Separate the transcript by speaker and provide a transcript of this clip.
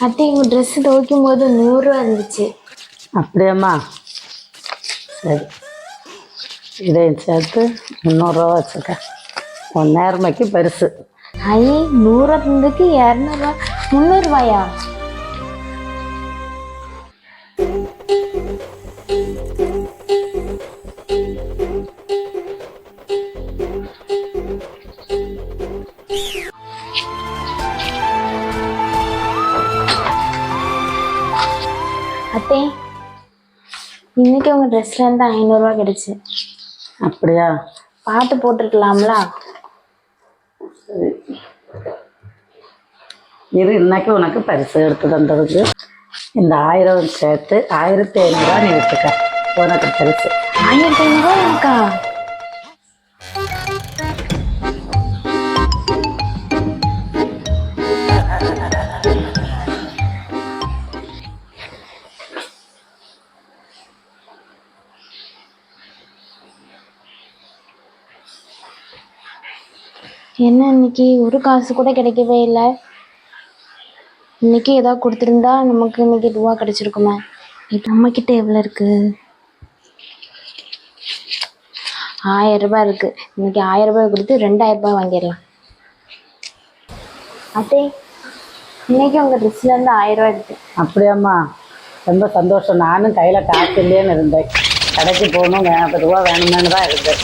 Speaker 1: அத்தை எங்கள் ட்ரெஸ்ஸு துவைக்கும் போது 100 இருந்துச்சு.
Speaker 2: அப்படியாம்மா? சரி, இதையும் சேர்த்து 300 வச்சுக்க. உன் நேர்மைக்கு பரிசு.
Speaker 1: ஐ 100 இருந்துக்கு 200, 300. அத்தை இன்னைக்கு உங்கள் ட்ரெஸ்லேருந்து 500 கிடைச்சு.
Speaker 2: அப்படியா?
Speaker 1: பார்த்து போட்டுருக்கலாம்ல.
Speaker 2: சரி, இது இன்னைக்கு உனக்கு பரிசு எடுத்து தந்ததுக்கு இந்த 1000 சேர்த்து 1500 நீ வச்சுக்க. உனக்கு பரிசு
Speaker 1: 1500 எனக்கா? என்ன இன்னைக்கு ஒரு காசு கூட கிடைக்கவே இல்லை. இன்னைக்கு ஏதாவது கொடுத்துருந்தா நமக்கு இன்னைக்கு ரூபா கிடைச்சிருக்குமே. இப்போ நம்மக்கிட்ட எவ்வளோ இருக்கு? 1000 இருக்கு. இன்னைக்கு 1000 கொடுத்து 2000 வாங்கிடலாம். அத்தை இன்னைக்கு உங்கள் ட்ரெஸ்லேருந்து 1000 இருக்கு.
Speaker 2: அப்படியாம்மா? ரொம்ப சந்தோஷம். நானும் கையில் காசு இல்லைன்னு இருந்தேன். கடைக்கு போகணும், எனக்கு ரூபா வேணுமேனு தான் இருந்தேன்.